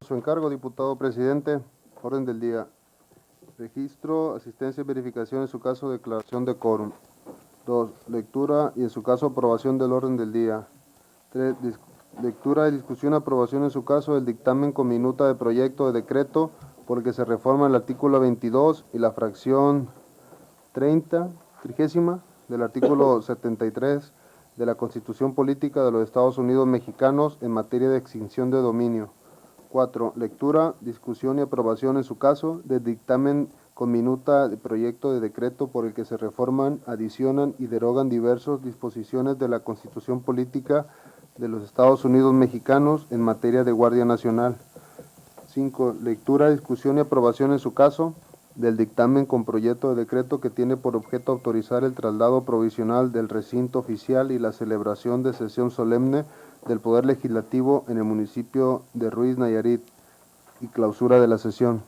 Su encargo, diputado presidente. Orden del día. Registro, asistencia y verificación en su caso, declaración de quórum. 2. Lectura y en su caso aprobación del orden del día. 3. Lectura y discusión y aprobación en su caso del dictamen con minuta de proyecto de decreto por el que se reforma el artículo 22 y la fracción 30 del artículo 73 de la Constitución Política de los Estados Unidos Mexicanos en materia de extinción de dominio. 4. Lectura, discusión y aprobación en su caso del dictamen con minuta de proyecto de decreto por el que se reforman, adicionan y derogan diversas disposiciones de la Constitución Política de los Estados Unidos Mexicanos en materia de Guardia Nacional. 5. Lectura, discusión y aprobación en su caso del dictamen con proyecto de decreto que tiene por objeto autorizar el traslado provisional del recinto oficial y la celebración de sesión solemne del Poder Legislativo en el municipio de Ruiz, Nayarit, y clausura de la sesión.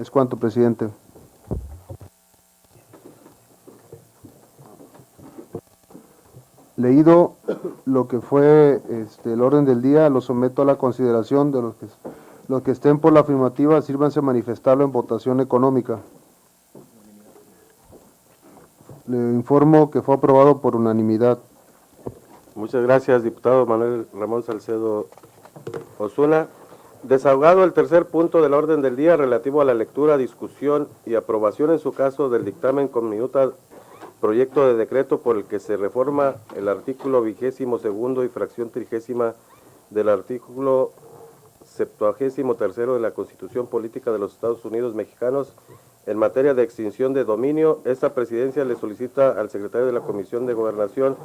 Es cuanto, presidente. Leído lo que fue el orden del día, lo someto a la consideración de los que estén por la afirmativa, sírvanse manifestarlo en votación económica. Le informo que fue aprobado por unanimidad. Muchas gracias, diputado Manuel Ramón Salcedo Osuna. Desahogado el tercer punto del orden del día relativo a la lectura, discusión y aprobación en su caso del dictamen con minuta proyecto de decreto por el que se reforma el artículo 22º y fracción 30 del artículo 73 de la Constitución Política de los Estados Unidos Mexicanos en materia de extinción de dominio. Esta presidencia le solicita al secretario de la Comisión de Gobernación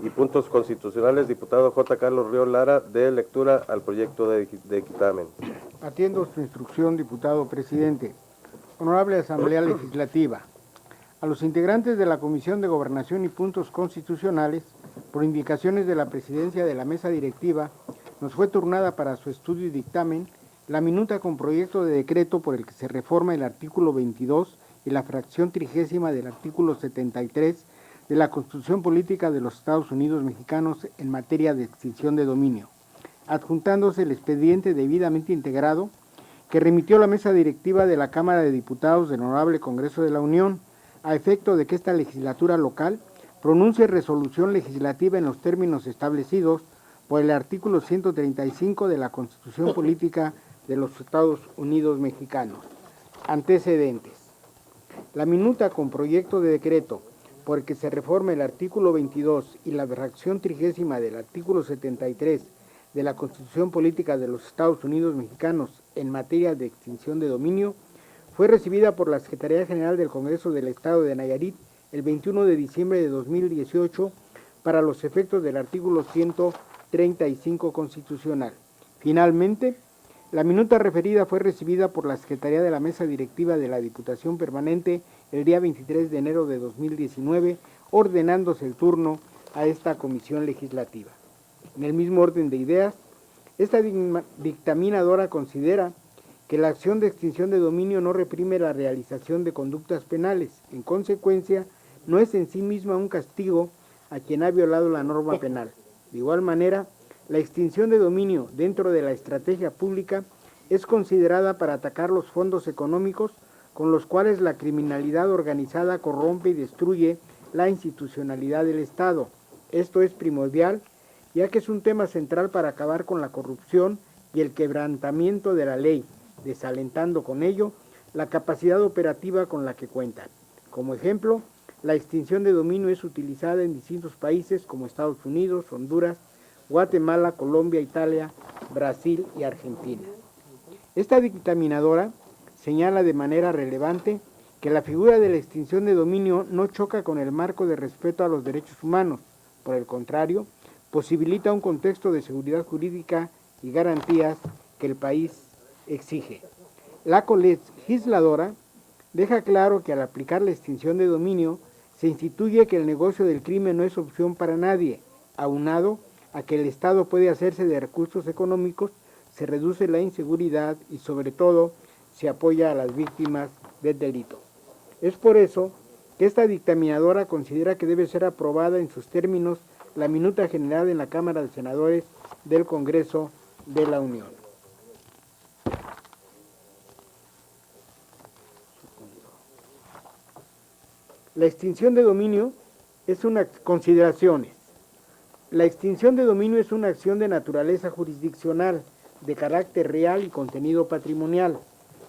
y Puntos Constitucionales, diputado J. Carlos Ríos Lara, de lectura al proyecto de dictamen. Atiendo su instrucción, diputado presidente. Honorable Asamblea Legislativa, a los integrantes de la Comisión de Gobernación y Puntos Constitucionales, por indicaciones de la presidencia de la mesa directiva, nos fue turnada para su estudio y dictamen la minuta con proyecto de decreto por el que se reforma el artículo 22 y la fracción 30 del artículo 73 de la Constitución Política de los Estados Unidos Mexicanos en materia de extinción de dominio, adjuntándose el expediente debidamente integrado que remitió la mesa directiva de la Cámara de Diputados del Honorable Congreso de la Unión, a efecto de que esta legislatura local pronuncie resolución legislativa en los términos establecidos por el artículo 135 de la Constitución Política de los Estados Unidos Mexicanos. Antecedentes. La minuta con proyecto de decreto por el que se reforma el artículo 22 y la fracción 30 del artículo 73 de la Constitución Política de los Estados Unidos Mexicanos en materia de extinción de dominio fue recibida por la Secretaría General del Congreso del Estado de Nayarit el 21 de diciembre de 2018 para los efectos del artículo 135 constitucional. Finalmente, la minuta referida fue recibida por la Secretaría de la Mesa Directiva de la Diputación Permanente el día 23 de enero de 2019, ordenándose el turno a esta comisión legislativa. En el mismo orden de ideas, esta dictaminadora considera que la acción de extinción de dominio no reprime la realización de conductas penales. En consecuencia, no es en sí misma un castigo a quien ha violado la norma penal. De igual manera, la extinción de dominio dentro de la estrategia pública es considerada para atacar los fondos económicos con los cuales la criminalidad organizada corrompe y destruye la institucionalidad del Estado. Esto es primordial, ya que es un tema central para acabar con la corrupción y el quebrantamiento de la ley, desalentando con ello la capacidad operativa con la que cuentan. Como ejemplo, la extinción de dominio es utilizada en distintos países como Estados Unidos, Honduras, Guatemala, Colombia, Italia, Brasil y Argentina. Esta dictaminadora señala de manera relevante que la figura de la extinción de dominio no choca con el marco de respeto a los derechos humanos. Por el contrario, posibilita un contexto de seguridad jurídica y garantías que el país exige. La colegisladora deja claro que al aplicar la extinción de dominio se instituye que el negocio del crimen no es opción para nadie, aunado a que el Estado puede hacerse de recursos económicos, se reduce la inseguridad y sobre todo se apoya a las víctimas del delito. Es por eso que esta dictaminadora considera que debe ser aprobada en sus términos la minuta general en la Cámara de Senadores del Congreso de la Unión. La extinción de dominio es una consideraciones. La extinción de dominio es una acción de naturaleza jurisdiccional, de carácter real y contenido patrimonial,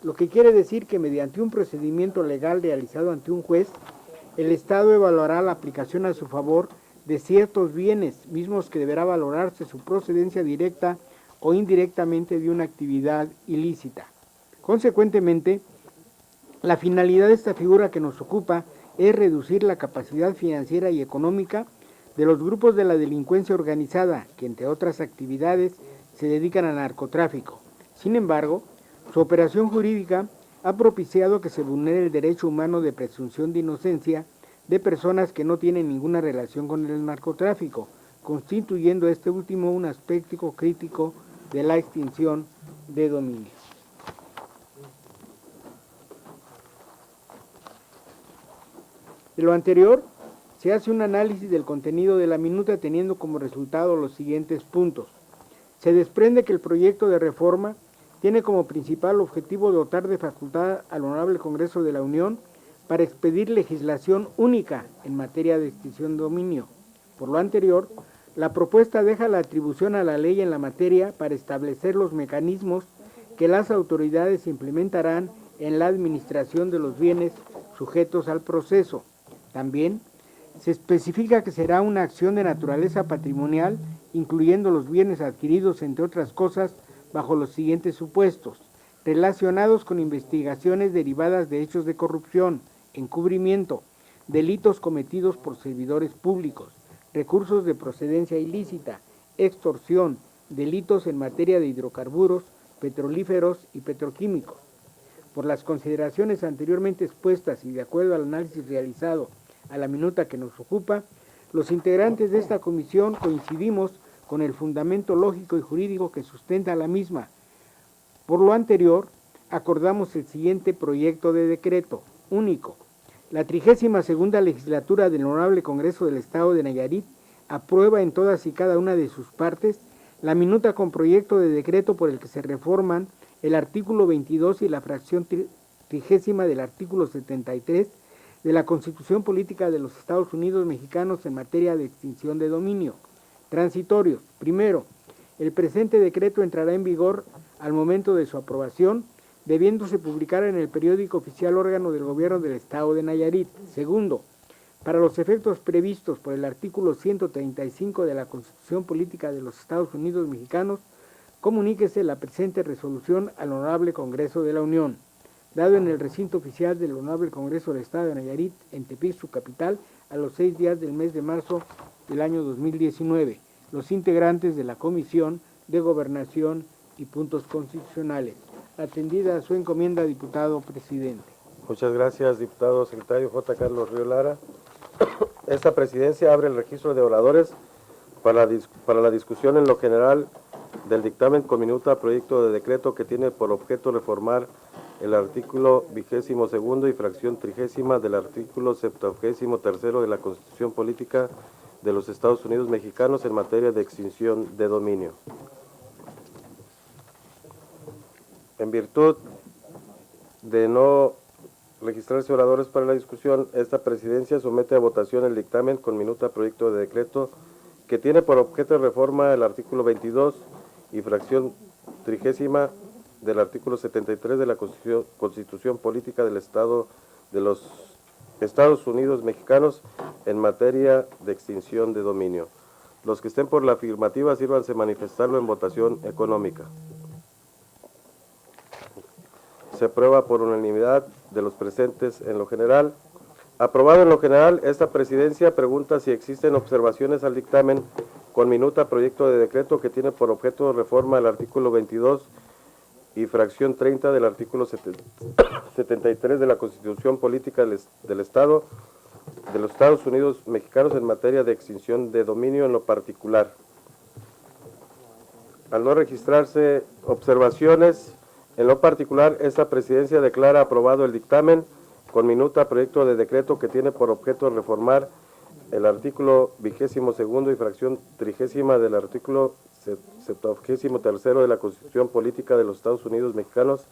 lo que quiere decir que mediante un procedimiento legal realizado ante un juez, el Estado evaluará la aplicación a su favor de ciertos bienes, mismos que deberá valorarse su procedencia directa o indirectamente de una actividad ilícita. Consecuentemente, la finalidad de esta figura que nos ocupa es reducir la capacidad financiera y económica de los grupos de la delincuencia organizada, que entre otras actividades se dedican al narcotráfico. Sin embargo, su operación jurídica ha propiciado que se vulnere el derecho humano de presunción de inocencia de personas que no tienen ninguna relación con el narcotráfico, constituyendo este último un aspecto crítico de la extinción de dominio. De lo anterior, se hace un análisis del contenido de la minuta teniendo como resultado los siguientes puntos. Se desprende que el proyecto de reforma tiene como principal objetivo dotar de facultad al Honorable Congreso de la Unión para expedir legislación única en materia de extinción de dominio. Por lo anterior, la propuesta deja la atribución a la ley en la materia para establecer los mecanismos que las autoridades implementarán en la administración de los bienes sujetos al proceso. También se especifica que será una acción de naturaleza patrimonial, incluyendo los bienes adquiridos, entre otras cosas, bajo los siguientes supuestos: relacionados con investigaciones derivadas de hechos de corrupción, encubrimiento, delitos cometidos por servidores públicos, recursos de procedencia ilícita, extorsión, delitos en materia de hidrocarburos, petrolíferos y petroquímicos. Por las consideraciones anteriormente expuestas y de acuerdo al análisis realizado a la minuta que nos ocupa, los integrantes de esta comisión coincidimos con el fundamento lógico y jurídico que sustenta la misma. Por lo anterior, acordamos el siguiente proyecto de decreto único. La 32ª legislatura del Honorable Congreso del Estado de Nayarit aprueba en todas y cada una de sus partes la minuta con proyecto de decreto por el que se reforman el artículo 22 y la fracción 30 del artículo 73 de la Constitución Política de los Estados Unidos Mexicanos en materia de extinción de dominio. Transitorios. Primero, el presente decreto entrará en vigor al momento de su aprobación, debiéndose publicar en el periódico oficial órgano del Gobierno del Estado de Nayarit. Segundo, para los efectos previstos por el artículo 135 de la Constitución Política de los Estados Unidos Mexicanos, comuníquese la presente resolución al Honorable Congreso de la Unión, dado en el recinto oficial del Honorable Congreso del Estado de Nayarit, en Tepic, su capital, a los 6 días del mes de marzo del año 2019. Los integrantes de la Comisión de Gobernación y Puntos Constitucionales. Atendida su encomienda, diputado presidente. Muchas gracias, diputado secretario J. Carlos Río Lara. Esta presidencia abre el registro de oradores para la discusión en lo general del dictamen con minuta proyecto de decreto que tiene por objeto reformar el artículo 22º y fracción 30 del artículo 73 de la Constitución Política de los Estados Unidos Mexicanos en materia de extinción de dominio. En virtud de no registrarse oradores para la discusión, esta presidencia somete a votación el dictamen con minuta proyecto de decreto que tiene por objeto de reforma el artículo 22 y fracción 30 del artículo 73 de la Constitución Política del Estado de los Estados Unidos Mexicanos en materia de extinción de dominio. Los que estén por la afirmativa, sírvanse manifestarlo en votación económica. Se aprueba por unanimidad de los presentes en lo general. Aprobado en lo general, esta presidencia pregunta si existen observaciones al dictamen con minuta proyecto de decreto que tiene por objeto reforma el artículo 22 y fracción 30 del artículo 73 de la Constitución Política del Estado de los Estados Unidos Mexicanos en materia de extinción de dominio en lo particular. Al no registrarse observaciones en lo particular, esta presidencia declara aprobado el dictamen con minuta proyecto de decreto que tiene por objeto reformar el artículo 22º y fracción 30 del artículo 73 de la Constitución Política de los Estados Unidos Mexicanos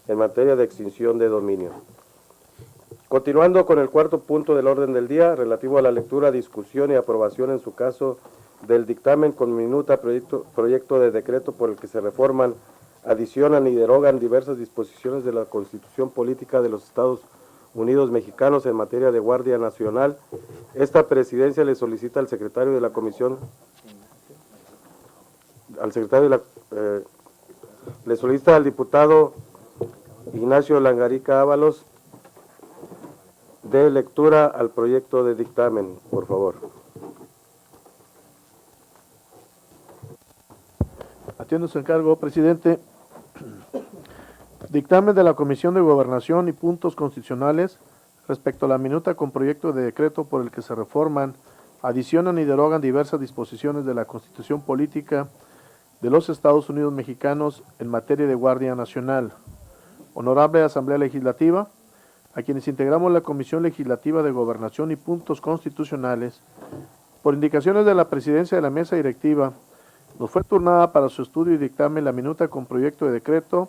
en materia de extinción de dominio. Continuando con el cuarto punto del orden del día, relativo a la lectura, discusión y aprobación en su caso del dictamen con minuta proyecto de decreto por el que se reforman, adicionan y derogan diversas disposiciones de la Constitución Política de los Estados Unidos Mexicanos en materia de Guardia Nacional. Esta presidencia le solicita al secretario de la Comisión, le solicita al diputado Ignacio Langarica Ábalos de lectura al proyecto de dictamen, por favor. Atiendo su encargo, presidente. Dictamen de la Comisión de Gobernación y Puntos Constitucionales respecto a la minuta con proyecto de decreto por el que se reforman, adicionan y derogan diversas disposiciones de la Constitución Política de los Estados Unidos Mexicanos en materia de Guardia Nacional. Honorable Asamblea Legislativa, a quienes integramos la Comisión Legislativa de Gobernación y Puntos Constitucionales, por indicaciones de la Presidencia de la Mesa Directiva, nos fue turnada para su estudio y dictamen la minuta con proyecto de decreto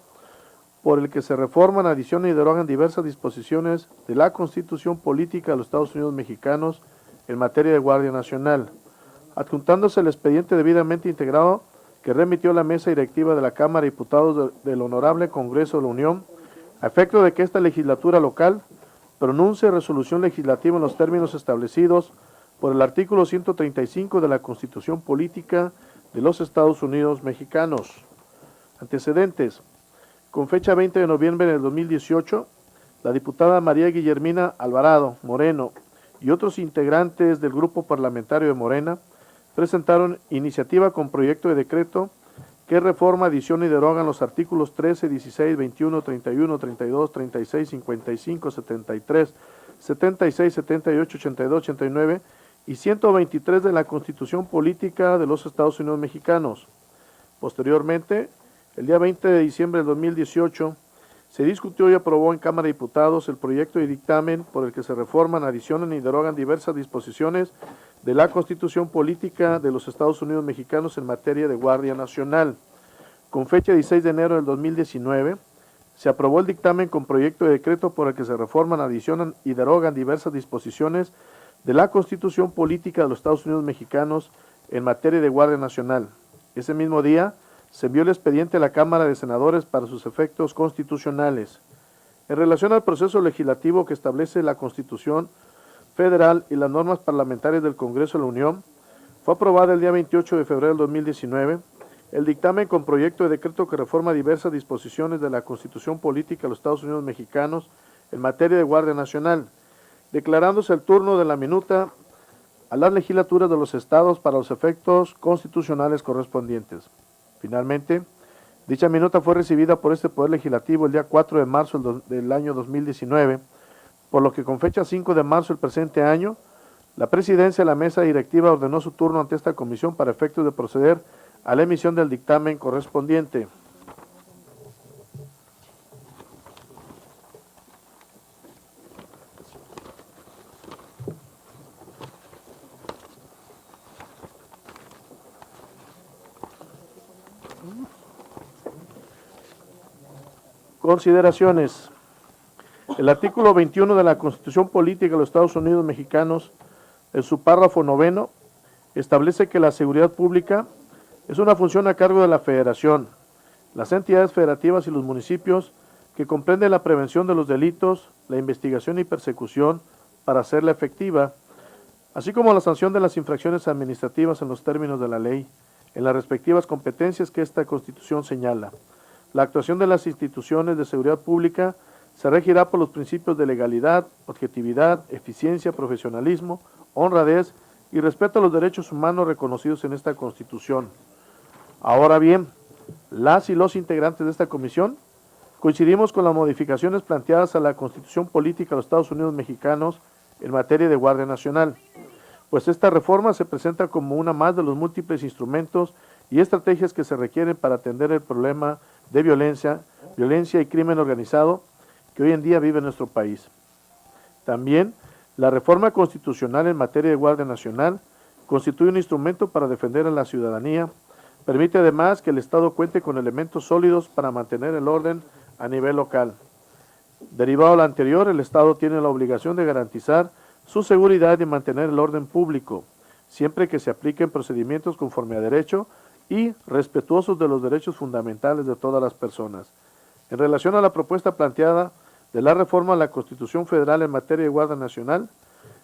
por el que se reforman, adicionan y derogan diversas disposiciones de la Constitución Política de los Estados Unidos Mexicanos en materia de Guardia Nacional, adjuntándose el expediente debidamente integrado que remitió la Mesa Directiva de la Cámara de Diputados del Honorable Congreso de la Unión, a efecto de que esta legislatura local pronuncie resolución legislativa en los términos establecidos por el artículo 135 de la Constitución Política de los Estados Unidos Mexicanos. Antecedentes. Con fecha 20 de noviembre del 2018, la diputada María Guillermina Alvarado Moreno y otros integrantes del Grupo Parlamentario de Morena presentaron iniciativa con proyecto de decreto que reforma, adiciona y derogan los artículos 13, 16, 21, 31, 32, 36, 55, 73, 76, 78, 82, 89 y 123 de la Constitución Política de los Estados Unidos Mexicanos. Posteriormente, el día 20 de diciembre del 2018, se discutió y aprobó en Cámara de Diputados el proyecto de dictamen por el que se reforman, adicionan y derogan diversas disposiciones de la Constitución Política de los Estados Unidos Mexicanos en materia de Guardia Nacional. Con fecha 16 de enero del 2019, se aprobó el dictamen con proyecto de decreto por el que se reforman, adicionan y derogan diversas disposiciones de la Constitución Política de los Estados Unidos Mexicanos en materia de Guardia Nacional. Ese mismo día, se envió el expediente a la Cámara de Senadores para sus efectos constitucionales. En relación al proceso legislativo que establece la Constitución Federal y las normas parlamentarias del Congreso de la Unión, fue aprobada el día 28 de febrero del 2019 el dictamen con proyecto de decreto que reforma diversas disposiciones de la Constitución Política de los Estados Unidos Mexicanos en materia de Guardia Nacional, declarándose el turno de la minuta a las legislaturas de los estados para los efectos constitucionales correspondientes. Finalmente, dicha minuta fue recibida por este Poder Legislativo el día 4 de marzo del año 2019, por lo que con fecha 5 de marzo del presente año, la Presidencia de la Mesa Directiva ordenó su turno ante esta comisión para efectos de proceder a la emisión del dictamen correspondiente. Consideraciones. El artículo 21 de la Constitución Política de los Estados Unidos Mexicanos, en su párrafo 9, establece que la seguridad pública es una función a cargo de la Federación, las entidades federativas y los municipios, que comprende la prevención de los delitos, la investigación y persecución para hacerla efectiva, así como la sanción de las infracciones administrativas en los términos de la ley, en las respectivas competencias que esta Constitución señala. La actuación de las instituciones de seguridad pública se regirá por los principios de legalidad, objetividad, eficiencia, profesionalismo, honradez y respeto a los derechos humanos reconocidos en esta Constitución. Ahora bien, las y los integrantes de esta comisión coincidimos con las modificaciones planteadas a la Constitución Política de los Estados Unidos Mexicanos en materia de Guardia Nacional, pues esta reforma se presenta como una más de los múltiples instrumentos y estrategias que se requieren para atender el problema de violencia y crimen organizado que hoy en día vive en nuestro país. También, la reforma constitucional en materia de Guardia Nacional constituye un instrumento para defender a la ciudadanía, permite además que el Estado cuente con elementos sólidos para mantener el orden a nivel local. Derivado de lo anterior, el Estado tiene la obligación de garantizar su seguridad y mantener el orden público, siempre que se apliquen procedimientos conforme a derecho y respetuosos de los derechos fundamentales de todas las personas. En relación a la propuesta planteada de la reforma a la Constitución Federal en materia de Guardia Nacional,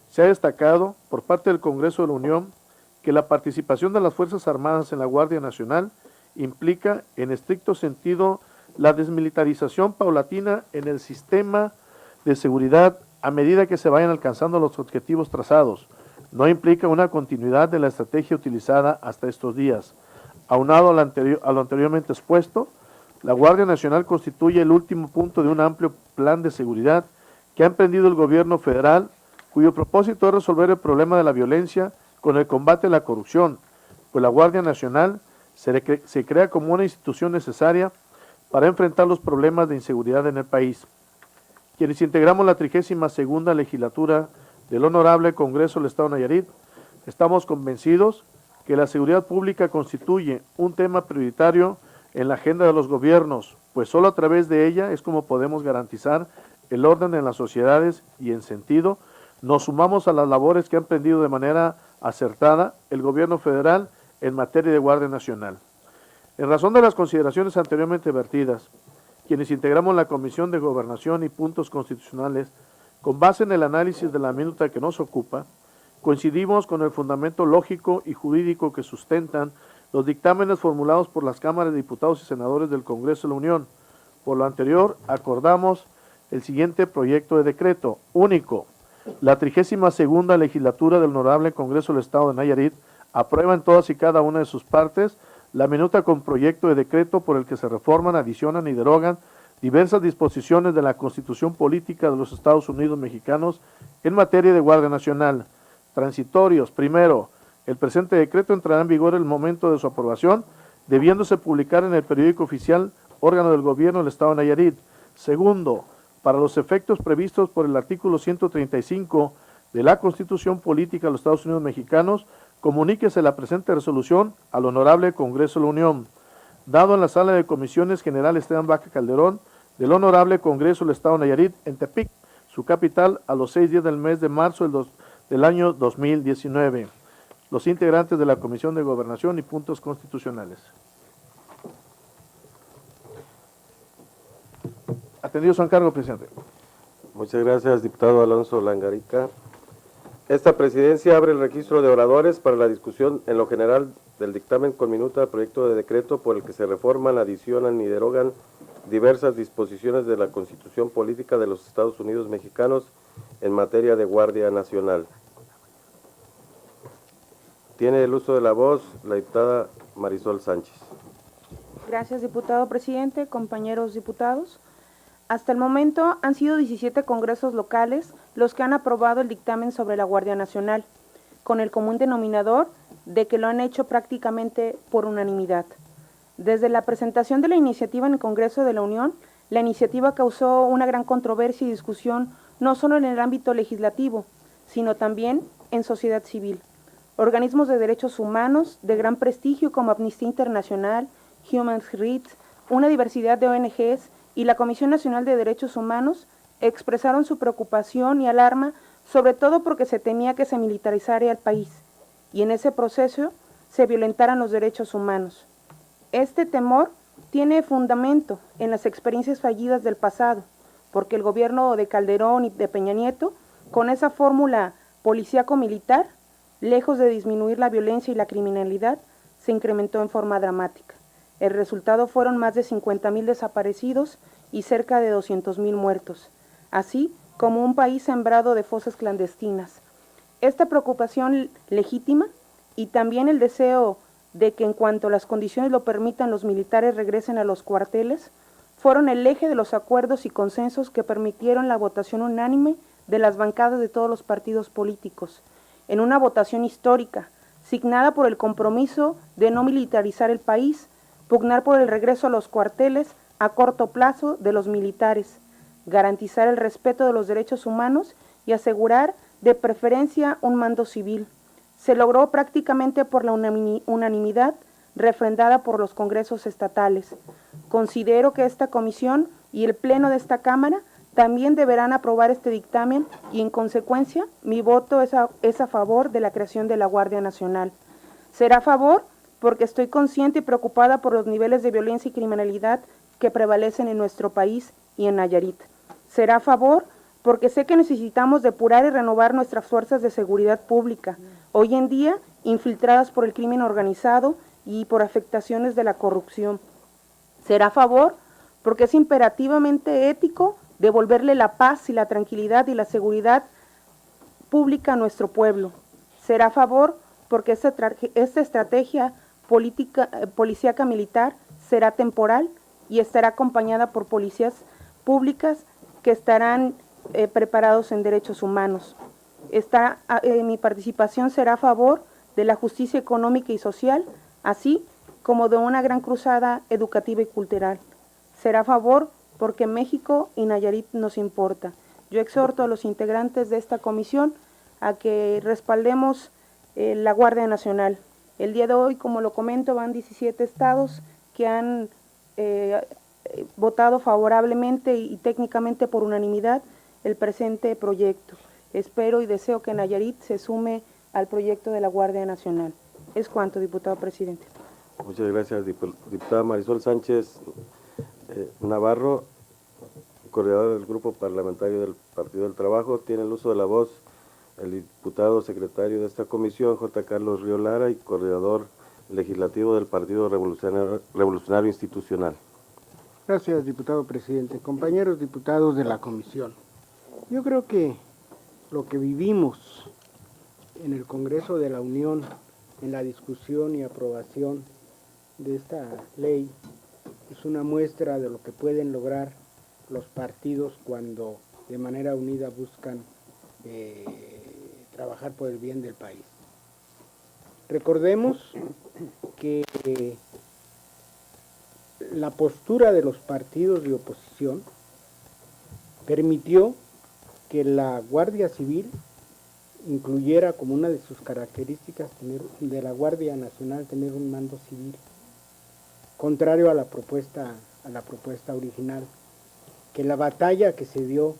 se ha destacado por parte del Congreso de la Unión que la participación de las Fuerzas Armadas en la Guardia Nacional implica, en estricto sentido, la desmilitarización paulatina en el sistema de seguridad a medida que se vayan alcanzando los objetivos trazados. No implica una continuidad de la estrategia utilizada hasta estos días. Aunado a lo anteriormente expuesto, la Guardia Nacional constituye el último punto de un amplio plan de seguridad que ha emprendido el gobierno federal, cuyo propósito es resolver el problema de la violencia con el combate a la corrupción, pues la Guardia Nacional se crea como una institución necesaria para enfrentar los problemas de inseguridad en el país. Quienes integramos la 32ª legislatura del Honorable Congreso del Estado de Nayarit, estamos convencidos que la seguridad pública constituye un tema prioritario en la agenda de los gobiernos, pues solo a través de ella es como podemos garantizar el orden en las sociedades y en sentido nos sumamos a las labores que ha emprendido de manera acertada el gobierno federal en materia de Guardia Nacional. En razón de las consideraciones anteriormente vertidas, quienes integramos la Comisión de Gobernación y Puntos Constitucionales, con base en el análisis de la minuta que nos ocupa, coincidimos con el fundamento lógico y jurídico que sustentan los dictámenes formulados por las cámaras de diputados y senadores del Congreso de la Unión. Por lo anterior, acordamos el siguiente proyecto de decreto único. La 32ª legislatura del Honorable Congreso del Estado de Nayarit aprueba en todas y cada una de sus partes la minuta con proyecto de decreto por el que se reforman, adicionan y derogan diversas disposiciones de la Constitución Política de los Estados Unidos Mexicanos en materia de Guardia Nacional. Transitorios. Primero, el presente decreto entrará en vigor en el momento de su aprobación, debiéndose publicar en el periódico oficial, órgano del gobierno del Estado de Nayarit. Segundo, para los efectos previstos por el artículo 135 de la Constitución Política de los Estados Unidos Mexicanos, comuníquese la presente resolución al Honorable Congreso de la Unión. Dado en la Sala de Comisiones General Esteban Baca Calderón del Honorable Congreso del Estado de Nayarit en Tepic, su capital, a los 6 días del mes de marzo del año 2019. Los integrantes de la Comisión de Gobernación y Puntos Constitucionales. Atendido su encargo, presidente. Muchas gracias, diputado Alonso Langarica. Esta presidencia abre el registro de oradores para la discusión en lo general del dictamen con minuta del proyecto de decreto por el que se reforman, adicionan y derogan diversas disposiciones de la Constitución Política de los Estados Unidos Mexicanos en materia de Guardia Nacional. Tiene el uso de la voz la diputada Marisol Sánchez. Gracias, diputado presidente, compañeros diputados. Hasta el momento han sido 17 congresos locales los que han aprobado el dictamen sobre la Guardia Nacional, con el común denominador de que lo han hecho prácticamente por unanimidad. Desde la presentación de la iniciativa en el Congreso de la Unión, la iniciativa causó una gran controversia y discusión no solo en el ámbito legislativo, sino también en sociedad civil. Organismos de derechos humanos de gran prestigio como Amnistía Internacional, Human Rights, una diversidad de ONGs y la Comisión Nacional de Derechos Humanos expresaron su preocupación y alarma, sobre todo porque se temía que se militarizara el país y en ese proceso se violentaran los derechos humanos. Este temor tiene fundamento en las experiencias fallidas del pasado, porque el gobierno de Calderón y de Peña Nieto, con esa fórmula policíaco-militar, lejos de disminuir la violencia y la criminalidad, se incrementó en forma dramática. El resultado fueron más de 50,000 desaparecidos y cerca de 200,000 muertos, así como un país sembrado de fosas clandestinas. Esta preocupación legítima y también el deseo de que en cuanto las condiciones lo permitan los militares regresen a los cuarteles, fueron el eje de los acuerdos y consensos que permitieron la votación unánime de las bancadas de todos los partidos políticos, en una votación histórica, signada por el compromiso de no militarizar el país, pugnar por el regreso a los cuarteles a corto plazo de los militares, garantizar el respeto de los derechos humanos y asegurar de preferencia un mando civil. Se logró prácticamente por la unanimidad refrendada por los congresos estatales. Considero que esta comisión y el pleno de esta Cámara también deberán aprobar este dictamen y, en consecuencia, mi voto es a favor de la creación de la Guardia Nacional. Será a favor porque estoy consciente y preocupada por los niveles de violencia y criminalidad que prevalecen en nuestro país y en Nayarit. Será a favor porque sé que necesitamos depurar y renovar nuestras fuerzas de seguridad pública, hoy en día infiltradas por el crimen organizado y por afectaciones de la corrupción. Será a favor porque es imperativamente ético devolverle la paz y la tranquilidad y la seguridad pública a nuestro pueblo. Será a favor porque esta estrategia policíaca militar será temporal y estará acompañada por policías públicas que estarán preparados en derechos humanos. Mi participación será a favor de la justicia económica y social, así como de una gran cruzada educativa y cultural. Será a favor porque México y Nayarit nos importa. Yo exhorto a los integrantes de esta comisión a que respaldemos la Guardia Nacional. El día de hoy, como lo comento, van 17 estados que han votado favorablemente y técnicamente por unanimidad el presente proyecto. Espero y deseo que Nayarit se sume al proyecto de la Guardia Nacional. Es cuanto, diputado presidente. Muchas gracias, diputada Marisol Sánchez Navarro, coordinadora del Grupo Parlamentario del Partido del Trabajo. Tiene el uso de la voz el diputado secretario de esta comisión, J. Carlos Río Lara, y coordinador legislativo del Partido Revolucionario Institucional. Gracias, diputado presidente. Compañeros diputados de la comisión, yo creo que lo que vivimos en el Congreso de la Unión, en la discusión y aprobación de esta ley, es una muestra de lo que pueden lograr los partidos cuando de manera unida buscan trabajar por el bien del país. Recordemos que la postura de los partidos de oposición permitió que la Guardia Civil incluyera como una de sus características de la Guardia Nacional tener un mando civil, contrario a la propuesta original, que la batalla que se dio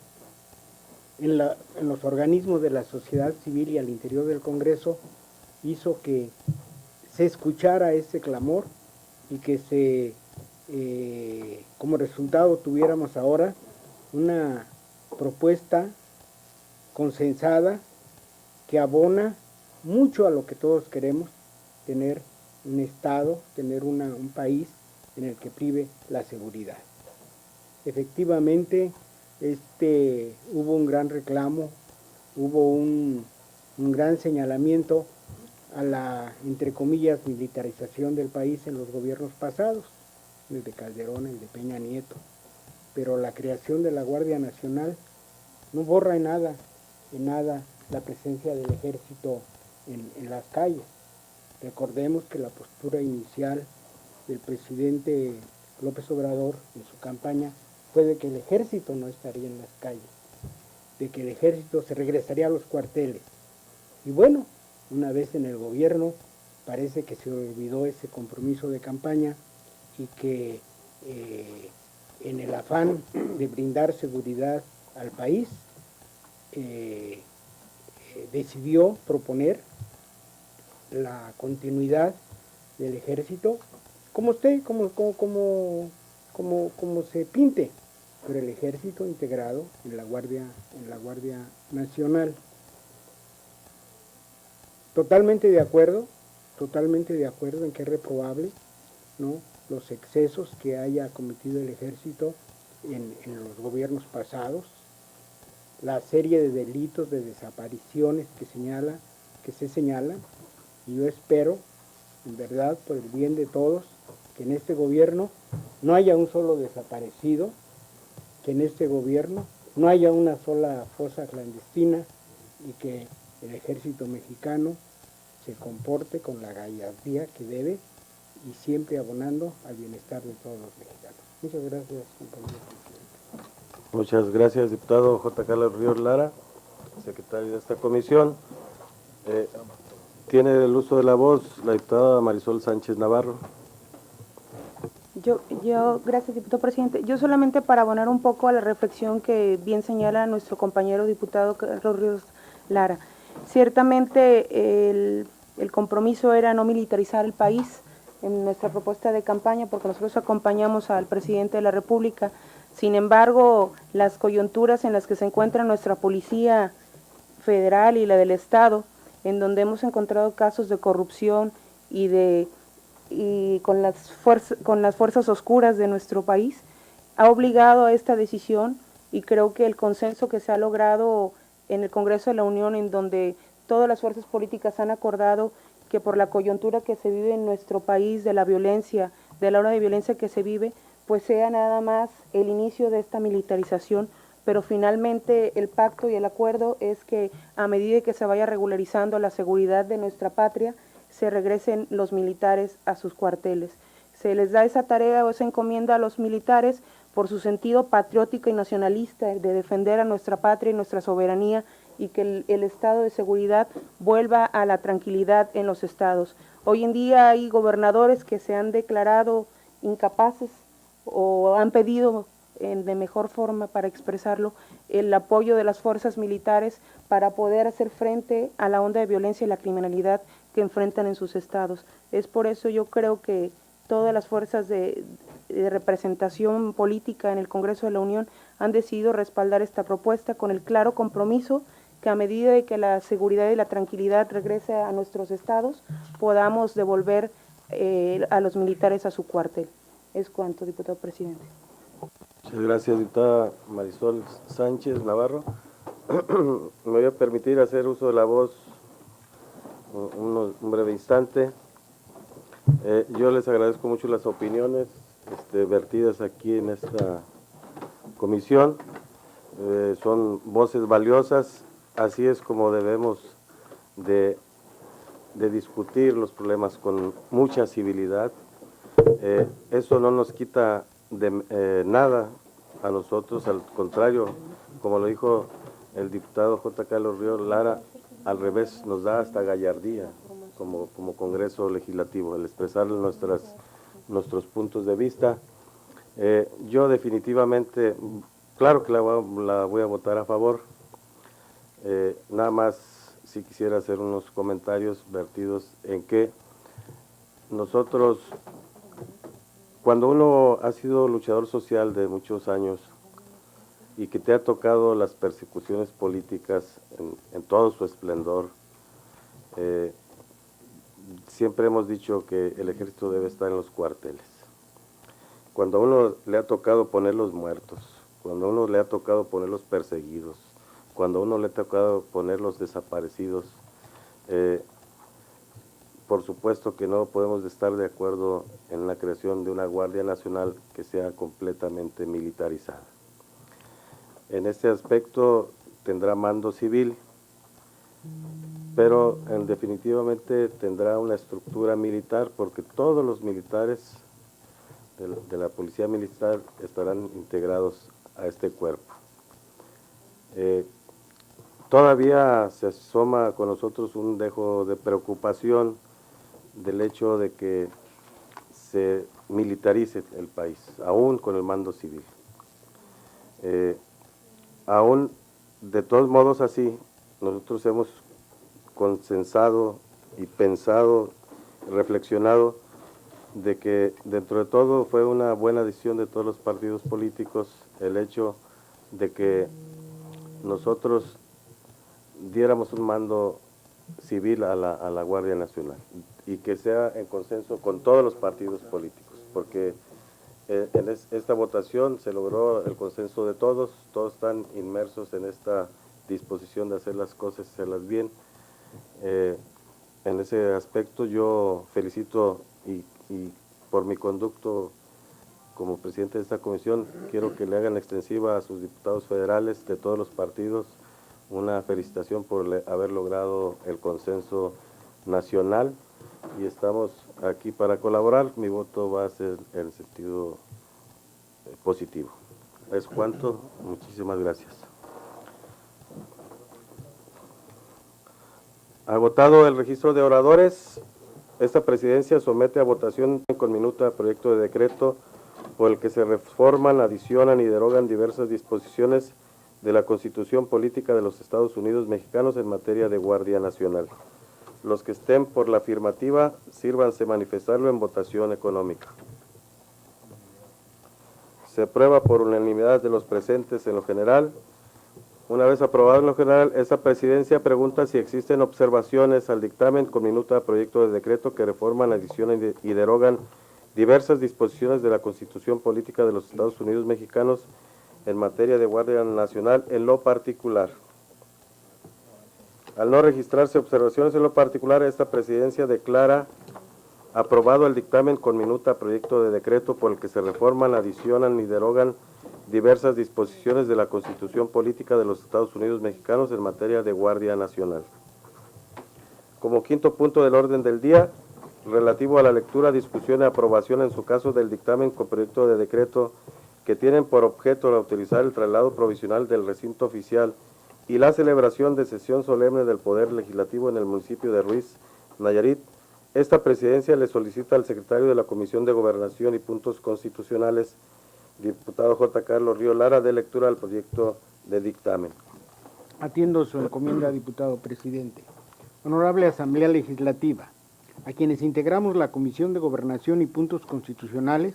en los organismos de la sociedad civil y al interior del Congreso hizo que se escuchara ese clamor y que como resultado tuviéramos ahora una propuesta consensada que abona mucho a lo que todos queremos, tener un Estado, tener un país en el que prive la seguridad. Efectivamente, hubo un gran reclamo, hubo un gran señalamiento a la, entre comillas, militarización del país en los gobiernos pasados, el de Calderón, el de Peña Nieto, pero la creación de la Guardia Nacional no borra en nada la presencia del ejército en las calles. Recordemos que la postura inicial del presidente López Obrador en su campaña fue de que el ejército no estaría en las calles, de que el ejército se regresaría a los cuarteles. Y bueno, una vez en el gobierno parece que se olvidó ese compromiso de campaña y que en el afán de brindar seguridad al país decidió proponer la continuidad del ejército como se pinte, pero el ejército integrado en la Guardia Nacional. Totalmente de acuerdo en que es reprobable, ¿no?, los excesos que haya cometido el ejército en los gobiernos pasados, la serie de delitos, de desapariciones que se señalan, y yo espero, en verdad, por el bien de todos, que en este gobierno no haya un solo desaparecido, que en este gobierno no haya una sola fosa clandestina y que el ejército mexicano se comporte con la gallardía que debe y siempre abonando al bienestar de todos los mexicanos. Muchas gracias, compañero presidente. Muchas gracias, diputado J. Carlos Ríos Lara, secretario de esta comisión. Tiene el uso de la voz la diputada Marisol Sánchez Navarro. Gracias, diputado presidente. Yo solamente para abonar un poco a la reflexión que bien señala nuestro compañero diputado Carlos Ríos Lara. Ciertamente el compromiso era no militarizar el país en nuestra propuesta de campaña, porque nosotros acompañamos al presidente de la República. Sin embargo, las coyunturas en las que se encuentra nuestra policía federal y la del Estado, en donde hemos encontrado casos de corrupción y con las fuerzas oscuras de nuestro país, ha obligado a esta decisión, y creo que el consenso que se ha logrado en el Congreso de la Unión, en donde todas las fuerzas políticas han acordado que por la coyuntura que se vive en nuestro país, de la violencia, de la ola de violencia que se vive, pues sea nada más el inicio de esta militarización, pero finalmente el pacto y el acuerdo es que a medida que se vaya regularizando la seguridad de nuestra patria, se regresen los militares a sus cuarteles. Se les da esa tarea o esa encomienda a los militares por su sentido patriótico y nacionalista de defender a nuestra patria y nuestra soberanía, y que el estado de seguridad vuelva a la tranquilidad en los estados. Hoy en día hay gobernadores que se han declarado incapaces o han pedido de mejor forma para expresarlo el apoyo de las fuerzas militares para poder hacer frente a la onda de violencia y la criminalidad que enfrentan en sus estados. Es por eso yo creo que todas las fuerzas de representación política en el Congreso de la Unión han decidido respaldar esta propuesta con el claro compromiso que a medida de que la seguridad y la tranquilidad regrese a nuestros estados, podamos devolver a los militares a su cuartel. Es cuanto, diputado presidente. Muchas gracias, diputada Marisol Sánchez Navarro. Me voy a permitir hacer uso de la voz un breve instante. Yo les agradezco mucho las opiniones vertidas aquí en esta comisión. Son voces valiosas, así es como debemos de discutir los problemas con mucha civilidad. Eso no nos quita de nada a nosotros, al contrario, como lo dijo el diputado J. Carlos Ríos Lara, al revés, nos da hasta gallardía como Congreso Legislativo, el expresar nuestros puntos de vista. Yo definitivamente, claro que la voy a votar a favor. Nada más si quisiera hacer unos comentarios vertidos en que nosotros, cuando uno ha sido luchador social de muchos años y que te ha tocado las persecuciones políticas en todo su esplendor, siempre hemos dicho que el ejército debe estar en los cuarteles. Cuando a uno le ha tocado poner los muertos, cuando a uno le ha tocado poner los perseguidos, cuando a uno le ha tocado poner los desaparecidos, por supuesto que no podemos estar de acuerdo en la creación de una Guardia Nacional que sea completamente militarizada. En este aspecto tendrá mando civil, pero definitivamente tendrá una estructura militar, porque todos los militares de la Policía Militar estarán integrados a este cuerpo. Todavía se asoma con nosotros un dejo de preocupación del hecho de que se militarice el país, aún con el mando civil. Aún, de todos modos así, nosotros hemos consensado y pensado, reflexionado, de que dentro de todo fue una buena decisión de todos los partidos políticos el hecho de que nosotros diéramos un mando civil a la Guardia Nacional y que sea en consenso con todos los partidos políticos, porque en esta votación se logró el consenso de todos están inmersos en esta disposición de hacer las cosas, hacerlas bien. En ese aspecto yo felicito y por mi conducto como presidente de esta comisión, quiero que le hagan extensiva a sus diputados federales de todos los partidos una felicitación por haber logrado el consenso nacional, y estamos aquí para colaborar. Mi voto va a ser en sentido positivo. Es cuanto. Muchísimas gracias. Agotado el registro de oradores, esta presidencia somete a votación con minuta proyecto de decreto por el que se reforman, adicionan y derogan diversas disposiciones de la Constitución Política de los Estados Unidos Mexicanos en materia de Guardia Nacional. Los que estén por la afirmativa, sírvanse manifestarlo en votación económica. Se aprueba por unanimidad de los presentes en lo general. Una vez aprobado en lo general, esta presidencia pregunta si existen observaciones al dictamen con minuta proyecto de decreto que reforman, adicionan y derogan diversas disposiciones de la Constitución Política de los Estados Unidos Mexicanos en materia de Guardia Nacional en lo particular. Al no registrarse observaciones en lo particular, esta presidencia declara aprobado el dictamen con minuta proyecto de decreto por el que se reforman, adicionan y derogan diversas disposiciones de la Constitución Política de los Estados Unidos Mexicanos en materia de Guardia Nacional. Como quinto punto del orden del día, relativo a la lectura, discusión y aprobación en su caso del dictamen con proyecto de decreto que tienen por objeto la utilizar el traslado provisional del recinto oficial y la celebración de sesión solemne del Poder Legislativo en el municipio de Ruiz, Nayarit. Esta presidencia le solicita al secretario de la Comisión de Gobernación y Puntos Constitucionales, diputado J. Carlos Río Lara, de lectura al proyecto de dictamen. Atiendo su encomienda, diputado presidente. Honorable Asamblea Legislativa, a quienes integramos la Comisión de Gobernación y Puntos Constitucionales,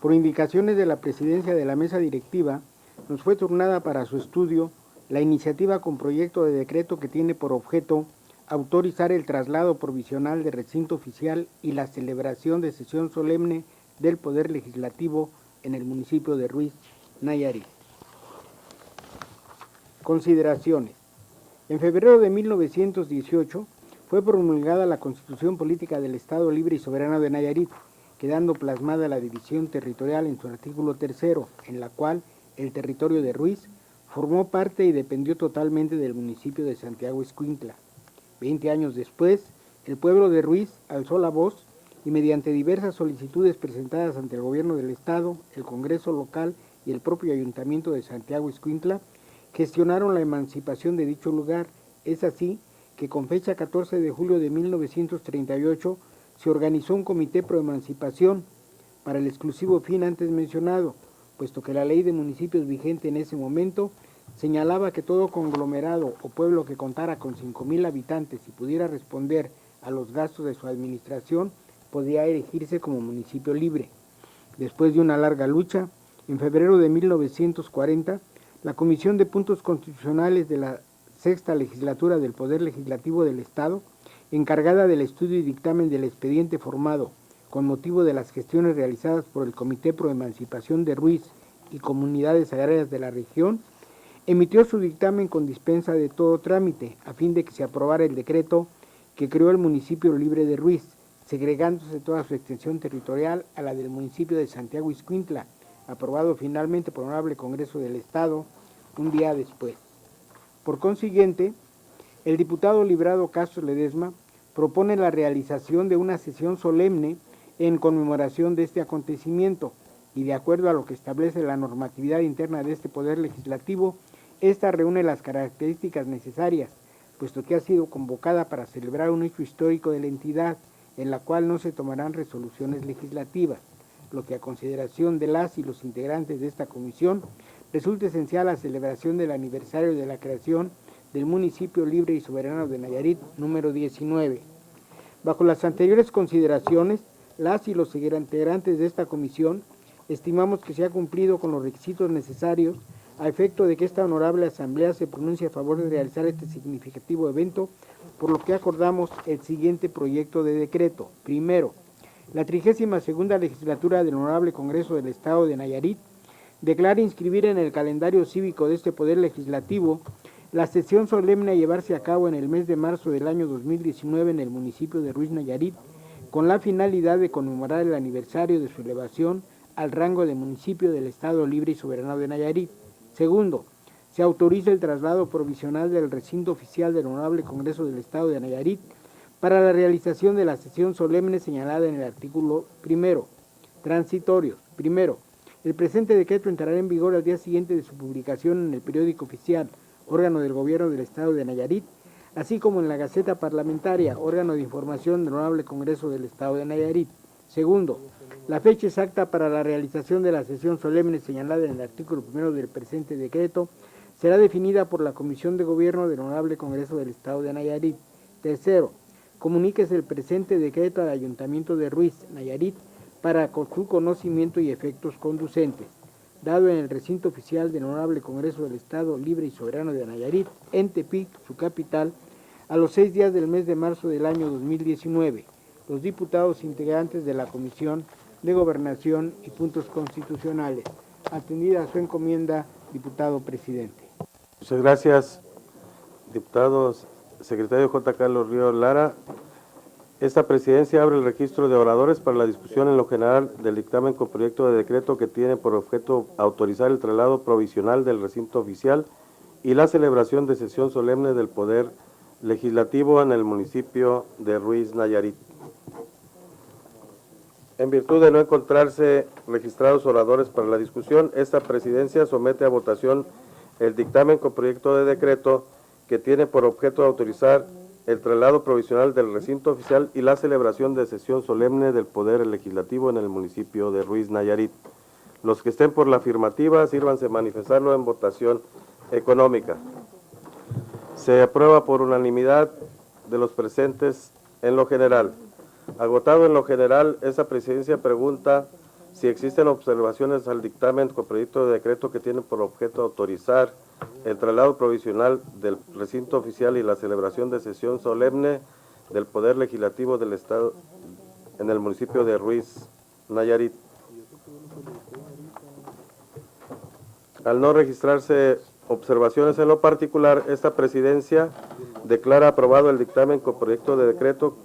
por indicaciones de la presidencia de la mesa directiva, nos fue turnada para su estudio la iniciativa con proyecto de decreto que tiene por objeto autorizar el traslado provisional de recinto oficial y la celebración de sesión solemne del Poder Legislativo en el municipio de Ruiz, Nayarit. Consideraciones. En febrero de 1918 fue promulgada la Constitución Política del Estado Libre y Soberano de Nayarit, quedando plasmada la división territorial en su artículo 3, en la cual el territorio de Ruiz formó parte y dependió totalmente del municipio de Santiago Ixcuintla. 20 años después, el pueblo de Ruiz alzó la voz y mediante diversas solicitudes presentadas ante el gobierno del Estado, el Congreso local y el propio Ayuntamiento de Santiago Ixcuintla, gestionaron la emancipación de dicho lugar. Es así que con fecha 14 de julio de 1938 se organizó un comité pro emancipación para el exclusivo fin antes mencionado, puesto que la ley de municipios vigente en ese momento señalaba que todo conglomerado o pueblo que contara con 5,000 habitantes y pudiera responder a los gastos de su administración podía erigirse como municipio libre. Después de una larga lucha, en febrero de 1940, la Comisión de Puntos Constitucionales de la Sexta Legislatura del Poder Legislativo del Estado, encargada del estudio y dictamen del expediente formado con motivo de las gestiones realizadas por el Comité Pro Emancipación de Ruiz y comunidades agrarias de la región, emitió su dictamen con dispensa de todo trámite, a fin de que se aprobara el decreto que creó el municipio libre de Ruiz, segregándose toda su extensión territorial a la del municipio de Santiago Ixcuintla, aprobado finalmente por el Honorable Congreso del Estado un día después. Por consiguiente, el diputado Librado Castro Ledesma propone la realización de una sesión solemne en conmemoración de este acontecimiento y de acuerdo a lo que establece la normatividad interna de este Poder Legislativo, esta reúne las características necesarias, puesto que ha sido convocada para celebrar un hecho histórico de la entidad, en la cual no se tomarán resoluciones legislativas, lo que a consideración de las y los integrantes de esta comisión resulta esencial la celebración del aniversario de la creación del municipio libre y soberano de Nayarit, número 19. Bajo las anteriores consideraciones, las y los integrantes de esta comisión estimamos que se ha cumplido con los requisitos necesarios a efecto de que esta honorable asamblea se pronuncie a favor de realizar este significativo evento, por lo que acordamos el siguiente proyecto de decreto. Primero, la 32ª legislatura del Honorable Congreso del Estado de Nayarit declara inscribir en el calendario cívico de este Poder Legislativo la sesión solemne a llevarse a cabo en el mes de marzo del año 2019 en el municipio de Ruiz, Nayarit, con la finalidad de conmemorar el aniversario de su elevación al rango de municipio del Estado Libre y Soberano de Nayarit. Segundo, se autoriza el traslado provisional del recinto oficial del Honorable Congreso del Estado de Nayarit para la realización de la sesión solemne señalada en el artículo 1. Transitorios. Primero, el presente decreto entrará en vigor al día siguiente de su publicación en el periódico oficial, órgano del Gobierno del Estado de Nayarit, así como en la Gaceta Parlamentaria, órgano de información del Honorable Congreso del Estado de Nayarit. Segundo, la fecha exacta para la realización de la sesión solemne señalada en el artículo 1 del presente decreto será definida por la Comisión de Gobierno del Honorable Congreso del Estado de Nayarit. Tercero, comuníquese el presente decreto al Ayuntamiento de Ruiz, Nayarit, para su conocimiento y efectos conducentes, dado en el recinto oficial del Honorable Congreso del Estado Libre y Soberano de Nayarit, en Tepic, su capital, a los 6 días del mes de marzo del año 2019. Los diputados integrantes de la Comisión de Gobernación y Puntos Constitucionales. Atendida su encomienda, diputado presidente. Muchas gracias, diputados. Secretario J. Carlos Ríos Lara. Esta presidencia abre el registro de oradores para la discusión en lo general del dictamen con proyecto de decreto que tiene por objeto autorizar el traslado provisional del recinto oficial y la celebración de sesión solemne del Poder Legislativo en el municipio de Ruiz, Nayarit. En virtud de no encontrarse registrados oradores para la discusión, esta presidencia somete a votación el dictamen con proyecto de decreto que tiene por objeto autorizar el traslado provisional del recinto oficial y la celebración de sesión solemne del Poder Legislativo en el municipio de Ruiz, Nayarit. Los que estén por la afirmativa, sírvanse manifestarlo en votación económica. Se aprueba por unanimidad de los presentes en lo general. Agotado en lo general, esa presidencia pregunta si existen observaciones al dictamen con proyecto de decreto que tiene por objeto autorizar el traslado provisional del recinto oficial y la celebración de sesión solemne del Poder Legislativo del Estado en el municipio de Ruiz, Nayarit. Al no registrarse observaciones en lo particular, esta presidencia declara aprobado el dictamen con proyecto de decreto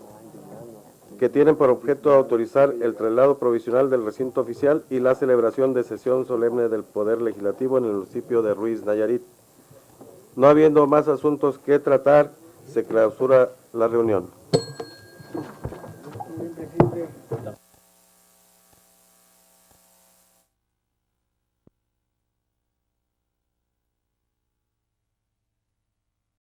que tienen por objeto autorizar el traslado provisional del recinto oficial y la celebración de sesión solemne del Poder Legislativo en el municipio de Ruiz, Nayarit. No habiendo más asuntos que tratar, se clausura la reunión. Bien, presidente.